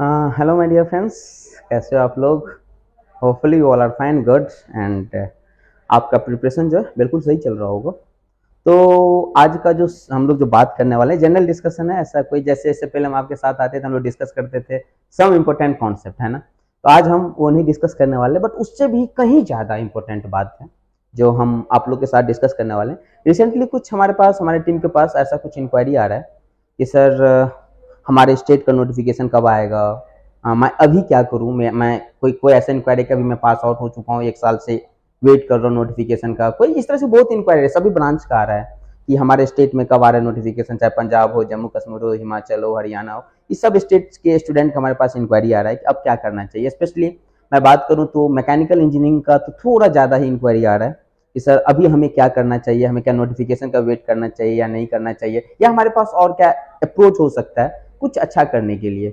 Hello my dear friends, कैसे हो आप लोग। Hopefully you all are fine good and आपका प्रिपरेशन जो है बिल्कुल सही चल रहा होगा। तो आज का जो हम लोग जो बात करने वाले हैं जनरल डिस्कशन है। ऐसा कोई जैसे इससे पहले हम आपके साथ आते थे हम लोग डिस्कस करते थे सम इम्पोर्टेंट कॉन्सेप्ट, है ना। तो आज हम वो नहीं डिस्कस करने वाले, बट उससे भी कहीं ज़्यादा इम्पोर्टेंट बात है जो हम आप लोग के साथ डिस्कस करने वाले हैं। रिसेंटली कुछ हमारे पास, हमारे टीम के पास ऐसा कुछ इंक्वायरी आ रहा है कि सर हमारे स्टेट का नोटिफिकेशन कब आएगा। मैं अभी क्या करूं। मैं कोई कोई ऐसा इंक्वायरी का भी मैं पास आउट हो चुका हूं, 1 साल से वेट कर रहा हूँ नोटिफिकेशन का। कोई इस तरह से बहुत इंक्वायरी सभी ब्रांच का आ रहा है कि हमारे स्टेट में कब आ रहा है नोटिफिकेशन, चाहे पंजाब हो, जम्मू कश्मीर हो, हिमाचल हो, हरियाणा हो। इस सब स्टेट के स्टूडेंट हमारे पास इंक्वायरी आ रहा है कि अब क्या करना चाहिए। स्पेशली मैं बात करूं तो मैकेनिकल इंजीनियरिंग का तो थोड़ा ज़्यादा ही इंक्वायरी आ रहा है कि सर अभी हमें क्या करना चाहिए, हमें क्या नोटिफिकेशन का वेट करना चाहिए या नहीं करना चाहिए, या हमारे पास और क्या अप्रोच हो सकता है कुछ अच्छा करने के लिए।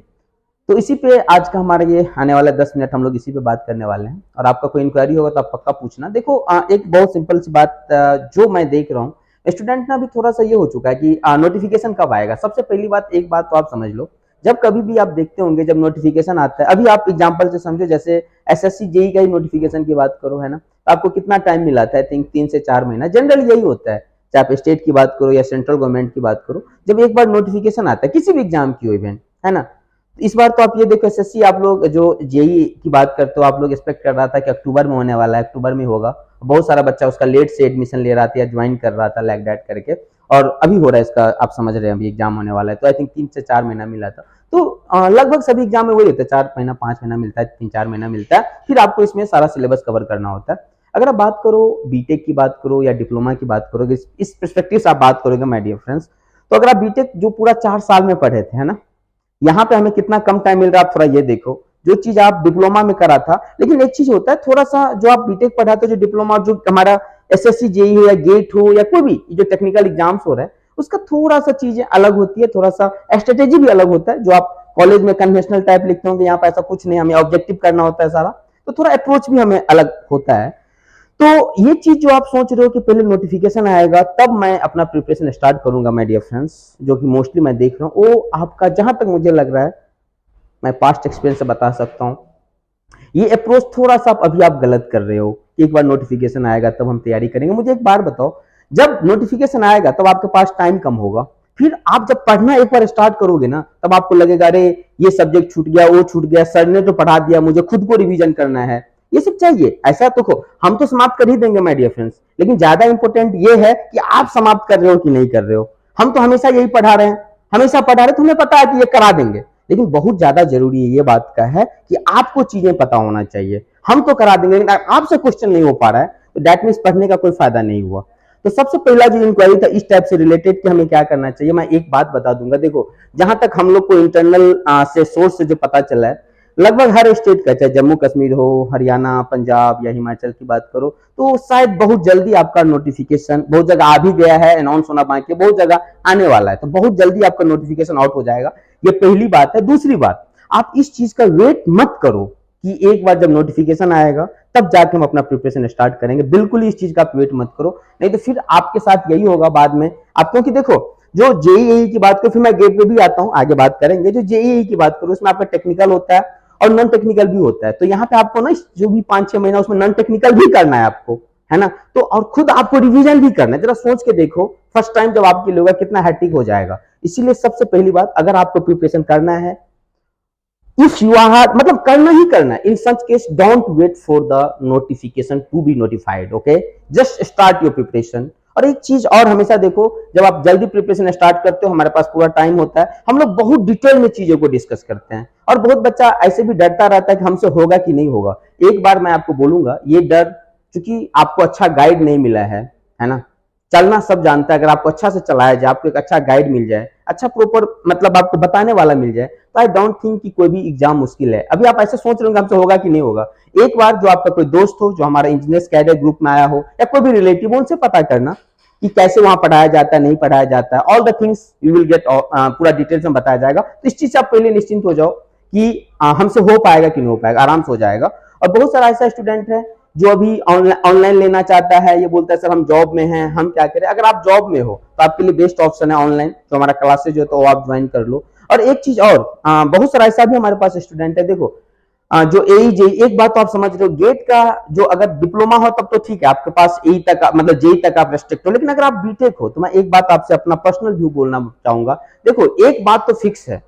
तो इसी पे आज का हमारा ये आने वाला 10 मिनट हम लोग इसी पे बात करने वाले हैं। और आपका कोई इंक्वायरी होगा तो आप पक्का पूछना। देखो एक बहुत सिंपल सी बात जो मैं देख रहा हूँ स्टूडेंट ना अभी थोड़ा सा ये हो चुका है कि नोटिफिकेशन कब आएगा। सबसे पहली बात, एक बात तो आप समझ लो, जब कभी भी आप देखते होंगे जब नोटिफिकेशन आता है, अभी आप एग्जाम्पल से समझो, जैसे एसएससी जेई का ही नोटिफिकेशन की बात करो, है ना। तो आपको कितना टाइम मिला था? आई थिंक 3 से 4 महीना जनरल यही होता है। चाहे आप स्टेट की बात करो या सेंट्रल गवर्नमेंट की बात करो, जब एक बार नोटिफिकेशन आता है किसी भी एग्जाम की हो, इवेंट, है ना। इस बार तो आप ये देखो एसएससी, आप लोग जो जेई की बात करते हो, आप लोग एक्सपेक्ट कर रहा था कि अक्टूबर में होने वाला है, अक्टूबर में होगा। बहुत सारा बच्चा उसका लेट से एडमिशन ले रहा था या ज्वाइन कर रहा था लाइक दैट करके, और अभी हो रहा है इसका, आप समझ रहे हैं अभी एग्जाम होने वाला है। तो आई थिंक 3 से 4 महीना मिला था। तो लगभग सभी एग्जाम में वही होता है, 4 महीना 5 महीना मिलता है, 3 4 महीना मिलता है, फिर आपको इसमें सारा सिलेबस कवर करना होता है। अगर आप बात करो बीटेक की बात करो या डिप्लोमा की बात करोगे, इस परस्पेक्टिव से आप बात करोगे माय डियर फ्रेंड्स, तो अगर आप बीटेक जो पूरा 4 साल में पढ़े थे, है ना, यहाँ पे हमें कितना कम टाइम मिल रहा है। आप थोड़ा ये देखो, जो चीज आप डिप्लोमा में करा था, लेकिन एक चीज होता है थोड़ा सा, जो आप बीटेक पढ़ा था, जो डिप्लोमा, जो हमारा एसएससी जेई हो या गेट हो या कोई भी जो टेक्निकल एग्जाम्स हो रहा है, उसका थोड़ा सा चीजें अलग होती है, थोड़ा सा स्ट्रेटेजी भी अलग होता है। जो आप कॉलेज में कन्वेंशनल टाइप लिखते होंगे, यहाँ पे ऐसा कुछ नहीं, हमें ऑब्जेक्टिव करना होता है सारा। तो थोड़ा अप्रोच भी हमें अलग होता है। तो ये चीज जो आप सोच रहे हो कि पहले नोटिफिकेशन आएगा तब मैं अपना प्रिपरेशन स्टार्ट करूंगा माय डियर फ्रेंड्स, जो कि मोस्टली मैं देख रहा हूँ, वो आपका जहां तक मुझे लग रहा है, मैं पास्ट एक्सपीरियंस से बता सकता हूँ, ये अप्रोच थोड़ा सा अभी आप गलत कर रहे हो कि एक बार नोटिफिकेशन आएगा तब हम तैयारी करेंगे। मुझे एक बार बताओ, जब नोटिफिकेशन आएगा तब आपके पास टाइम कम होगा, फिर आप जब पढ़ना एक बार स्टार्ट करोगे ना, तब आपको लगेगा अरे ये सब्जेक्ट छूट गया, वो छूट गया, सर ने तो पढ़ा दिया, मुझे खुद को रिवीजन करना है। ये सब चाहिए ऐसा तो हम तो समाप्त कर ही देंगे माय डियर फ्रेंड्स, लेकिन ज्यादा इंपॉर्टेंट ये है कि आप समाप्त कर रहे हो कि नहीं कर रहे हो। हम तो हमेशा यही पढ़ा रहे हैं, हमेशा पढ़ा रहे, तुम्हें पता है कि ये करा देंगे, लेकिन बहुत ज्यादा जरूरी ये बात का है कि आपको चीजें पता होना चाहिए। हम तो करा देंगे, लेकिन आपसे क्वेश्चन नहीं हो पा रहा है, तो दैट मीन्स पढ़ने का कोई फायदा नहीं हुआ। तो सबसे पहला जो इंक्वायरी था इस टाइप से रिलेटेड कि हमें क्या करना चाहिए, मैं एक बात बता दूंगा। देखो, जहां तक हम लोग को इंटरनल से सोर्स से जो पता चला है, लगभग हर स्टेट का, चाहे जम्मू कश्मीर हो, हरियाणा, पंजाब या हिमाचल की बात करो, तो शायद बहुत जल्दी आपका नोटिफिकेशन, बहुत जगह आ भी गया है, अनाउंस होना बाकी है, बहुत जगह आने वाला है, तो बहुत जल्दी आपका नोटिफिकेशन आउट हो जाएगा। ये पहली बात है। दूसरी बात, आप इस चीज का वेट मत करो कि एक बार जब नोटिफिकेशन आएगा तब जाके हम अपना प्रिपरेशन स्टार्ट करेंगे। बिल्कुल इस चीज का आप वेट मत करो, नहीं तो फिर आपके साथ यही होगा बाद में आप, क्योंकि देखो, जो जेईई की बात करो, फिर मैं गेट पे भी आता हूँ, आगे बात करेंगे। जो जेईई की बात करो उसमें आपका टेक्निकल होता है और नॉन टेक्निकल भी होता है। तो यहाँ पे आपको ना जो भी 5 6 महीना उसमें नॉन टेक्निकल भी करना है आपको, है ना। तो और खुद आपको रिवीजन भी करना है। जरा सोच के देखो, फर्स्ट टाइम जब आपके लिए होगा कितना हैट्रिक हो जाएगा। इसीलिए सबसे पहली बात, अगर आपको प्रिपरेशन करना है, इफ यू आर, मतलब करना ही करना है, in such case don't wait for the notification to be notified, okay, just start your preparation. और एक चीज और हमेशा देखो, जब आप जल्दी प्रिपरेशन स्टार्ट करते हो, हमारे पास पूरा टाइम होता है, हम लोग बहुत डिटेल में चीजों को डिस्कस करते हैं, और बहुत बच्चा ऐसे भी डरता रहता है कि हमसे होगा कि नहीं होगा। एक बार मैं आपको बोलूंगा, ये डर चूंकि आपको अच्छा गाइड नहीं मिला है ना। चलना सब जानता है, अगर आपको अच्छा से चलाया जाए, आपको एक अच्छा गाइड मिल जाए, अच्छा प्रॉपर मतलब आपको बताने वाला मिल जाए, तो आई डोंट थिंक कि कोई भी एग्जाम मुश्किल है। अभी आप ऐसे सोच रहे हो हमसे होगा कि नहीं होगा, एक बार जो आपका कोई दोस्त हो, जो हमारा इंजीनियर्स कैडर ग्रुप में आया हो, या कोई भी रिलेटिव हो, उनसे पता करना कि कैसे वहां पढ़ाया जाता है, नहीं पढ़ाया जाता है। All the things you will get, पूरा डिटेल्स में बताया जाएगा। तो इस चीज से आप पहले निश्चिंत हो जाओ कि हमसे हो पाएगा कि नहीं हो पाएगा, आराम से हो जाएगा। और बहुत सारा ऐसा स्टूडेंट है जो अभी ऑनलाइन लेना चाहता है, ये बोलता है सर हम जॉब में हैं, हम क्या करें। अगर आप जॉब में हो तो आपके लिए बेस्ट ऑप्शन है ऑनलाइन, जो हमारा क्लासेज हो तो वो आप ज्वाइन कर लो। और एक चीज और, बहुत सारा ऐसा भी हमारे पास स्टूडेंट है, देखो जो एई जेई, एक बात तो आप समझ रहे हो, गेट का जो अगर डिप्लोमा हो तब तो ठीक है, आपके पास एई तक मतलब जेई तक आप रेस्ट्रिक्ट हो, लेकिन अगर आप बीटेक हो तो मैं एक बात आपसे अपना पर्सनल व्यू बोलना चाहूंगा। देखो एक बात तो फिक्स है,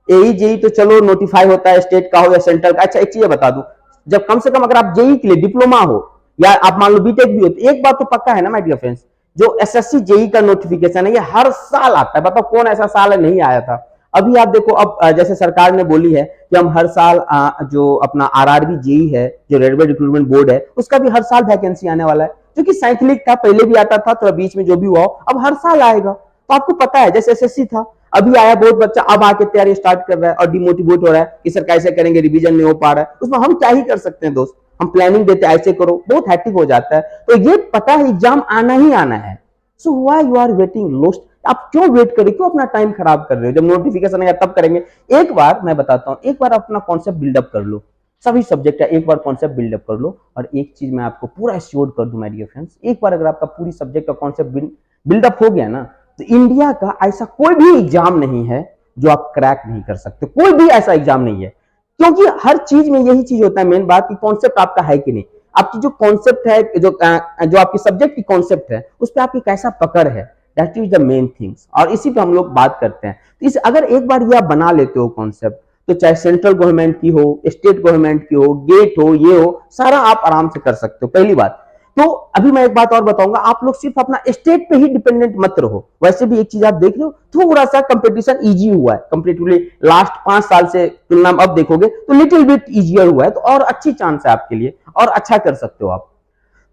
एई जेई तो चलो नोटिफाई होता है स्टेट का हो या सेंट्रल का। अच्छा एक चीज बता दूं, जब कम से कम अगर आप जेई के लिए डिप्लोमा हो या आप मान लो बीटेक भी हो, तो एक बात तो पक्का है ना माय डियर फ्रेंड्स, जो एसएससी जेई का नोटिफिकेशन है ये हर साल आता है। बताओ कौन ऐसा साल है नहीं आया था। अभी आप देखो, अब जैसे सरकार ने बोली है कि हम हर साल जो अपना आरआरबी जेई है, जो रेलवे रिक्रूटमेंट बोर्ड है, उसका भी हर साल वैकेंसी आने वाला है, जो कि साइक्लिक था, पहले भी आता था, थोड़ा बीच में जो भी हुआ अब हर साल आएगा। तो आपको पता है जैसे एसएससी था, अभी आया बहुत बच्चा अब आके तैयारी स्टार्ट कर रहा है और डिमोटिवेट हो रहा है कि सर कैसे करेंगे, रिवीजन नहीं हो पा रहा है। उसमें हम क्या ही कर सकते हैं दोस्त, हम प्लानिंग देते हैं ऐसे करो, बहुत हैट्रिक हो जाता है। तो ये पता है एग्जाम आना ही आना है, so why you are waiting lost, आप क्यों वेट करें, क्यों अपना टाइम खराब कर रहे हो, जब नोटिफिकेशन आएगा तब करेंगे। एक बार मैं बताता हूं, एक बार अपना कॉन्सेप्ट बिल्डअप कर लो, सभी सब्जेक्ट का एक बार कॉन्सेप्ट बिल्डअप कर लो। और एक चीज मैं आपको पूरा एश्योर कर दूं माय डियर फ्रेंड्स, एक बार अगर आपका पूरी सब्जेक्ट का कॉन्सेप्ट बिल्डअप हो गया ना, तो इंडिया का ऐसा कोई भी एग्जाम नहीं है जो आप क्रैक नहीं कर सकते, कोई भी ऐसा एग्जाम नहीं है। क्योंकि हर चीज में यही चीज होता है, मेन बात कि कॉन्सेप्ट आपका है कि नहीं, आपकी जो कॉन्सेप्ट है, जो आपकी सब्जेक्ट की कॉन्सेप्ट है, उस पर आपकी कैसा पकड़ है, that is the main things. और इसी पे हम लोग बात करते हैं। तो इस अगर एक बार ये आप बना लेते हो कॉन्सेप्ट, तो चाहे सेंट्रल गवर्नमेंट की हो, स्टेट गवर्नमेंट की हो, गेट हो, ये हो, सारा आप आराम से कर सकते हो, पहली बात। तो अभी मैं एक बात और बताऊंगा, आप लोग सिर्फ अपना स्टेट पे ही डिपेंडेंट मत रहो। वैसे भी एक चीज आप देख रहे हो, थोड़ा सा कंपटीशन इजी हुआ है कंपेरेटिवली लास्ट 5 साल से तुलना में, अब देखोगे तो लिटिल बिट इजियर हुआ है, तो और अच्छी चांस है आपके लिए और अच्छा कर सकते हो आप।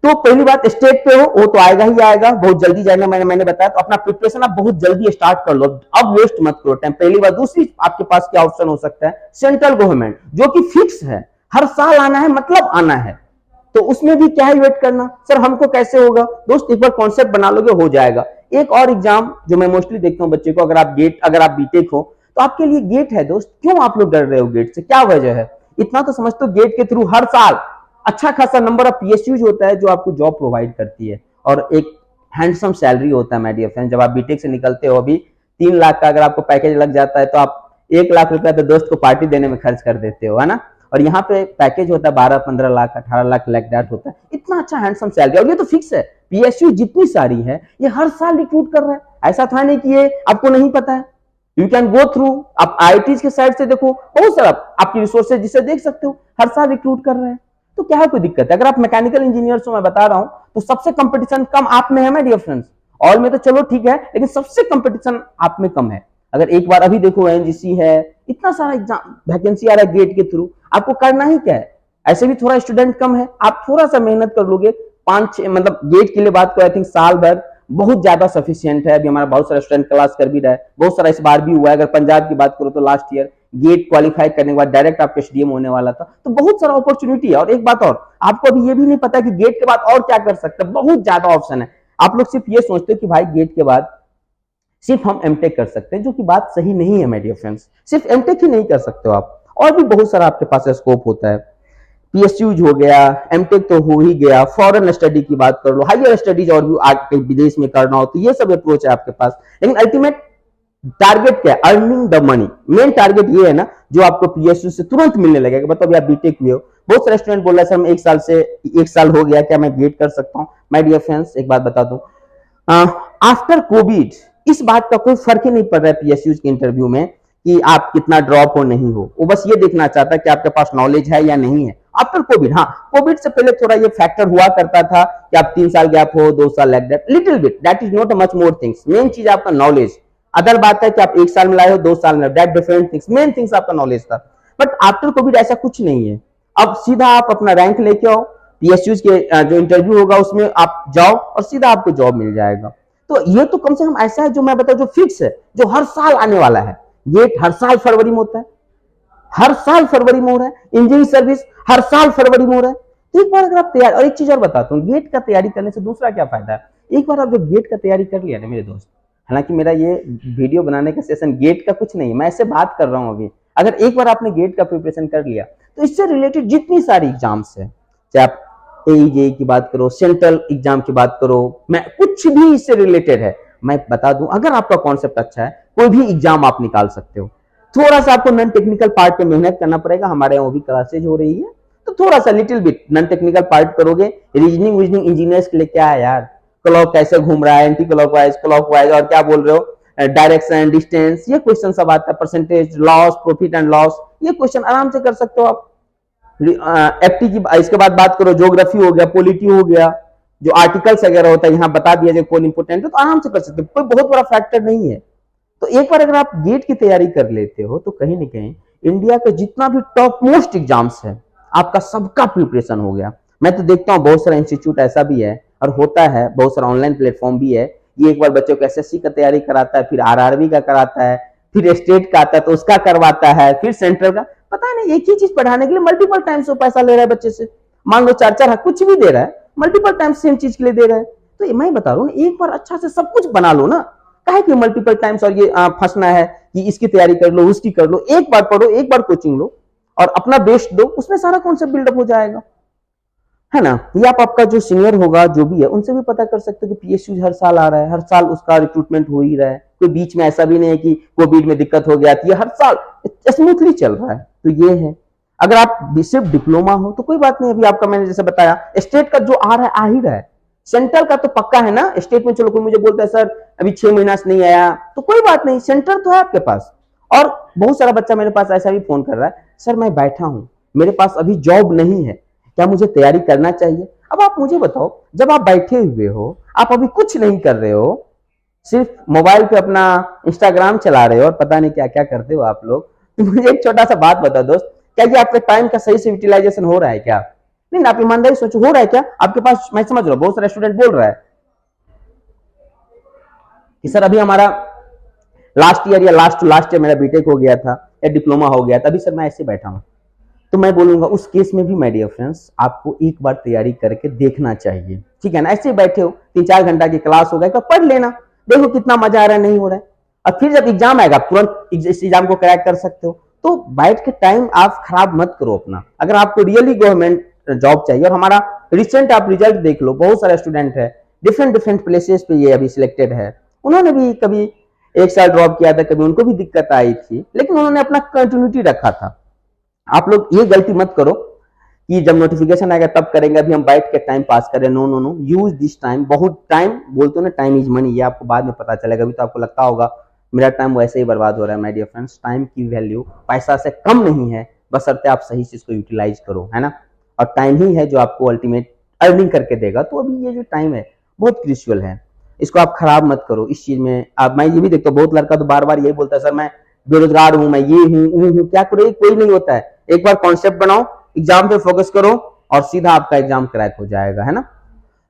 तो पहली बात, स्टेट पे हो वो तो आएगा ही आएगा, बहुत जल्दी जाएगा, मैंने बताया। तो अपना प्रिपरेशन आप बहुत जल्दी स्टार्ट कर लो, अब वेस्ट मत करो टाइम, पहली बात। दूसरी आपके पास क्या ऑप्शन हो सकता है, सेंट्रल गवर्नमेंट, जो कि फिक्स है, हर साल आना है मतलब आना है, तो उसमें भी क्या ही वेट करना, सर हमको कैसे होगा। दोस्त एक बार कॉन्सेप्ट बना लोगे हो जाएगा। एक और एग्जाम जो मैं मोस्टली देखता हूँ बच्चे को, अगर आप बीटेक हो तो आपके लिए गेट है दोस्त। क्यों आप लोग डर रहे हो गेट से, क्या वजह है, इतना तो समझते हो गेट के थ्रू हर साल अच्छा खासा नंबर ऑफ पीएसयूज होता है जो आपको जॉब प्रोवाइड करती है, और एक हैंडसम सैलरी होता है माय डियर फ्रेंड। जब आप बीटेक से निकलते हो, अभी 3 लाख का अगर आपको पैकेज लग जाता है, तो आप 1 लाख रुपया तो दोस्त को पार्टी देने में खर्च कर देते हो, है ना। और यहाँ पे पैकेज होता है 12-15 लाख, 18 लाख, लाइक दैट होता है, इतना अच्छा हैंडसम सैलरी। और ये तो फिक्स है, पीएसयू जितनी सारी है ये हर साल रिक्रूट कर रहा है, ऐसा था नहीं कि ये आपको नहीं पता है। यू कैन गो थ्रू, आप आईटी के साइड से देखो, बहुत सारा आपकी रिसोर्सेज जिसे देख सकते हो, हर साल रिक्रूट कर रहे हैं। तो क्या है, कोई दिक्कत है। अगर आप मैकेनिकल इंजीनियर हो, मैं बता रहा हूं, तो सबसे कंपटीशन कम आप में है माय डियर फ्रेंड्स। ऑल में तो चलो ठीक है, लेकिन सबसे कंपटीशन आप में कम है। अगर एक बार अभी देखो एनजीसी है, इतना सारा एग्जाम वैकेंसी आ रहा है गेट के थ्रू, आपको करना ही क्या है, ऐसे भी थोड़ा स्टूडेंट कम है, आप थोड़ा सा मेहनत कर लोगे, 5-6 मतलब गेट के लिए बात करो, आई थिंक साल भर बहुत ज्यादा सफिशियंट है। अभी हमारा बहुत सारा स्टूडेंट क्लास कर भी रहा है, बहुत सारा इस बार भी हुआ है। अगर पंजाब की बात करो तो लास्ट ईयर गेट क्वालिफाई करने के बाद डायरेक्ट आपका एसडीएम होने वाला था, तो बहुत सारा अपॉर्चुनिटी है। और एक बात और, आपको अभी ये भी नहीं पता कि गेट के बाद और क्या कर सकते हैं, बहुत ज्यादा ऑप्शन है। आप लोग सिर्फ ये सोचते हो कि भाई गेट के बाद सिर्फ हम एमटेक कर सकते हैं, जो कि बात सही नहीं है माय डियर फ्रेंड्स। सिर्फ एमटेक ही नहीं कर सकते हो आप, और भी बहुत सारा आपके पास स्कोप होता है। पीएसयूज हो गया, एमटेक तो हो ही गया, फॉरेन स्टडी की बात कर लो, हायर स्टडीज और भी आगे विदेश में करना हो, तो ये सब अप्रोच है आपके पास। लेकिन अल्टीमेट टारगेट क्या है, earning the money. Main target ये है ना, जो आपको पीएसयू से तुरंत मिलने लगेगा। मतलब आप बीटेक हुए हो, बहुत सारे स्टूडेंट बोल रहे हैं सर मैं 1 साल हो गया, क्या मैं गेट कर सकता हूँ। माय डियर फ्रेंड्स एक बात बता दूं, आफ्टर कोविड इस बात का कोई फर्क ही नहीं पड़ रहा है पीएसयू के इंटरव्यू में कि आप कितना ड्रॉप हो नहीं हो, वो बस ये देखना चाहता है कि आपके पास नॉलेज है या नहीं है। आफ्टर कोविड, हाँ कोविड से पहले थोड़ा ये फैक्टर हुआ करता था कि आप 3 साल गैप हो, 2 साल, like that little bit, that is not much more things. Main चीज आपका नॉलेज। अदर बात है कि आप 1 साल में लाए हो, 2 साल में, that different things. Main things आपका नॉलेज था। बट आफ्टर कोविड ऐसा कुछ नहीं है, अब सीधा आप अपना रैंक लेके आओ, पीएसयू के जो इंटरव्यू होगा उसमें आप जाओ और सीधा आपको जॉब मिल जाएगा। तो ये तो कम से कम ऐसा है जो मैं बताऊं, जो फिक्स है, जो हर साल आने वाला है। गेट हर साल फरवरी में होता है, हर साल फरवरी में हो रहा है। इंजीनियरिंग सर्विस हर साल फरवरी में हो रहा है। तो एक बार अगर आप तैयार, और एक चीज और बताता हूँ, गेट का तैयारी करने से दूसरा क्या फायदा है, एक बार आप जब गेट का तैयारी कर लिया ना मेरे दोस्त, हालांकि मेरा ये वीडियो बनाने का सेशन गेट का कुछ नहीं, मैं ऐसे बात कर रहा हूँ अभी। अगर एक बार आपने गेट का प्रिपरेशन कर लिया, तो इससे रिलेटेड जितनी सारी एग्जाम्स है, चाहे आप एई की बात करो, सेंट्रल एग्जाम की बात करो, मैं कुछ भी इससे रिलेटेड है, मैं बता दूं, अगर आपका कॉन्सेप्ट अच्छा है, कोई भी एग्जाम आप निकाल सकते हो। थोड़ा सा आपको नॉन टेक्निकल पार्ट पे मेहनत करना पड़ेगा, हमारे यहाँ वो भी क्लासेज हो रही है, तो थोड़ा सा little bit non technical part करोगे। रीजनिंग विजनिंग इंजीनियर्स के लिए क्या है यार, क्लॉक कैसे घूम रहा है, एंटी क्लॉक वाइज और क्या बोल रहे हो, डायरेक्शन, डिस्टेंस, ये क्वेश्चन सब आता है, percentage, loss, profit and loss, ये क्वेश्चन आराम से कर सकते हो आप। एफटी की इसके बाद बात करो, ज्योग्राफी हो गया, पॉलिटी हो गया, जो आर्टिकल्स वगैरह होता है यहाँ बता दिया जो कौन इंपोर्टेंट है, तो आराम से कर सकते हो, कोई बहुत बड़ा फैक्टर नहीं है। तो एक बार अगर आप गेट की तैयारी कर लेते हो तो कहीं ना कहीं इंडिया के जितना भी टॉप मोस्ट एग्जाम्स है आपका सबका प्रिपरेशन हो गया। मैं तो देखता हूँ बहुत सारा इंस्टीट्यूट ऐसा भी है और होता है, बहुत सारा ऑनलाइन प्लेटफॉर्म भी है, ये एक बार बच्चों को एसएससी का तैयारी कराता है, फिर आरआरबी का कराता है, फिर स्टेट का आता है तो उसका करवाता है, फिर सेंट्रल का, पता नहीं एक ही चीज पढ़ाने के लिए मल्टीपल टाइम्स वो पैसा ले रहा है बच्चे से, मान लो 4-4 कुछ भी दे रहा है, मल्टीपल टाइम्स सेम चीज के लिए दे रहा है। तो मैं बता रहा हूँ एक बार अच्छा से सब कुछ बना लो ना, काहे कि मल्टीपल टाइम्स और ये फंसना है कि इसकी तैयारी कर लो उसकी कर लो, एक बार पढ़ो, एक बार कोचिंग लो और अपना बेस्ट दो, उसमें सारा कॉन्सेप्ट बिल्डअप हो जाएगा, है ना। ये आप आपका जो सीनियर होगा जो भी है उनसे भी पता कर सकते हो कि पीएसयू हर साल आ रहा है, हर साल उसका रिक्रूटमेंट हो ही रहा है, कोई बीच में ऐसा भी नहीं है कि कोविड में दिक्कत हो गया थी, हर साल स्मूथली चल रहा है। तो ये है, अगर आप सिर्फ डिप्लोमा हो तो कोई बात नहीं, अभी आपका मैंने जैसे बताया स्टेट का जो आ रहा है आ ही रहा है, सेंट्रल का तो पक्का है ना, स्टेट में चलो कोई मुझे बोलता है सर अभी 6 महीना से नहीं आया, तो कोई बात नहीं, सेंट्रल तो है आपके पास। और बहुत सारा बच्चा मेरे पास ऐसा भी फोन कर रहा है, सर मैं बैठा हूं, मेरे पास अभी जॉब नहीं है, क्या मुझे तैयारी करना चाहिए? अब आप मुझे बताओ, जब आप बैठे हुए हो, आप अभी कुछ नहीं कर रहे हो, सिर्फ मोबाइल पे अपना इंस्टाग्राम चला रहे हो और पता नहीं क्या क्या करते हो आप लोग, तो मुझे एक छोटा सा बात बता दोस्त, क्या ये आपके टाइम का सही से यूटिलाइजेशन हो रहा है क्या? नहीं, आप ईमानदारी सोचो, हो रहा है क्या आपके पास? मैं समझ रहा हूँ बहुत सारे स्टूडेंट बोल रहा है कि सर अभी हमारा लास्ट ईयर या लास्ट टू लास्ट ईयर मेरा बीटेक हो गया था या डिप्लोमा हो गया था, अभी सर मैं ऐसे बैठा हूँ। तो मैं बोलूंगा उस केस में भी माय डियर फ्रेंड्स आपको एक बार तैयारी करके देखना चाहिए, ठीक है ना। ऐसे बैठे हो 3-4 घंटा की क्लास हो गई तो पढ़ लेना, देखो कितना मजा आ रहा है नहीं हो रहा है, और फिर जब एग्जाम आएगा तुरंत इस एग्जाम को क्रैक कर सकते हो। तो बैठ के टाइम आप खराब मत करो अपना, अगर आपको रियली गवर्नमेंट जॉब चाहिए। और हमारा रिसेंट आप रिजल्ट देख लो, बहुत सारे स्टूडेंट है डिफरेंट डिफरेंट प्लेसेस पे ये अभी सिलेक्टेड है, उन्होंने भी कभी एक साल ड्रॉप किया था, कभी उनको भी दिक्कत आई थी, लेकिन उन्होंने अपना कंटिन्यूटी रखा था। आप लोग ये गलती मत करो कि जब नोटिफिकेशन आएगा तब करेंगे, अभी हम बैठ के टाइम पास करें, no no no, use this time. बहुत टाइम बोलते हो ना, टाइम इज मनी, ये आपको बाद में पता चलेगा, अभी तो आपको लगता होगा मेरा टाइम वैसे ही बर्बाद हो रहा है। माय डियर फ्रेंड्स, टाइम की वैल्यू पैसा से कम नहीं है, बशर्ते आप सही चीज को यूटिलाइज करो, है ना। और टाइम ही है जो आपको अल्टीमेट अर्निंग करके देगा। तो अभी ये जो टाइम है बहुत क्रूशियल है, इसको आप खराब मत करो इस चीज में। अब मैं ये भी देखता हूँ बहुत लड़का तो बार बार यही बोलता है सर मैं बेरोजगार हूं, मैं ये हूं वो हूं, क्या करो, कोई नहीं होता है। एक बार कॉन्सेप्ट बनाओ, एग्जाम पे फोकस करो और सीधा आपका एग्जाम क्रैक हो जाएगा, है ना।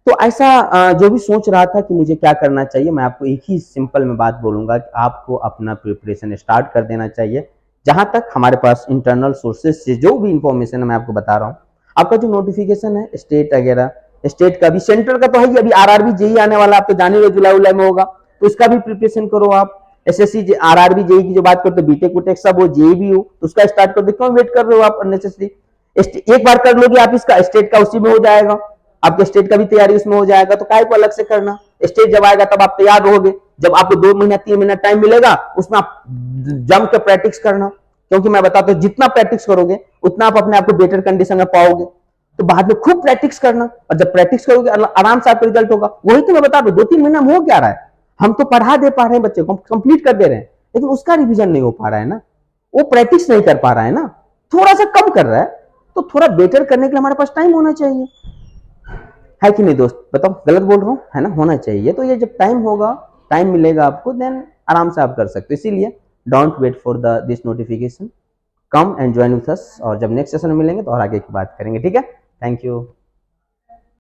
तो ऐसा जो भी सोच रहा था कि मुझे क्या करना चाहिए, मैं आपको एक ही सिंपल में बात बोलूंगा कि आपको अपना प्रिपरेशन स्टार्ट कर देना चाहिए। जहां तक हमारे पास इंटरनल सोर्सेज से जो भी इंफॉर्मेशन है मैं आपको बता रहा हूँ, आपका जो नोटिफिकेशन है स्टेट वगैरह, स्टेट का भी, सेंट्रल का तो है ही, अभी आरआरबी जेई आने वाला, आप तो जाने रहे जुलाई उलाई में होगा, तो उसका भी प्रिपरेशन करो आप। एसएससी आरआरबी जेई की जो बात करते हो, बीटेक वोटेक सब वो जेई भी हो तो उसका स्टार्ट कर दो, क्यों वेट कर रहे हो आप अननेसेसरी? एक बार कर लोगे आप इसका, स्टेट का उसी में हो जाएगा, आपके स्टेट का भी तैयारी उसमें हो जाएगा, तो काय को अलग से करना। स्टेट जब आएगा तब आप तैयार रहोगे, जब आपको 2 महीना 3 महीना टाइम मिलेगा उसमें आप जम के प्रैक्टिस करना, क्योंकि मैं बताता हूँ जितना प्रैक्टिस करोगे उतना आप अपने आप को बेटर कंडीशन में पाओगे। तो बाद में खूब प्रैक्टिस करना, और जब प्रैक्टिस करोगे आराम से आपका रिजल्ट होगा। वही तो मैं बता रहा हूँ, 2-3 महीना में हो क्या रहा है, हम तो पढ़ा दे पा रहे हैं बच्चे को, कंप्लीट कर दे रहे हैं, लेकिन उसका रिवीजन नहीं हो पा रहा है ना, वो प्रैक्टिस नहीं कर पा रहा है ना, थोड़ा सा कम कर रहा है। तो थोड़ा बेटर करने के लिए हमारे पास टाइम होना चाहिए, है कि नहीं दोस्त? बताओ गलत बोल रहा हूँ, है ना, होना चाहिए। तो ये जब टाइम होगा, टाइम मिलेगा आपको, देन आराम से आप कर सकते हो। इसीलिए don't wait for this notification, come and join with us, और जब नेक्स्ट सेशन में मिलेंगे तो और आगे की बात करेंगे, ठीक है। Thank you.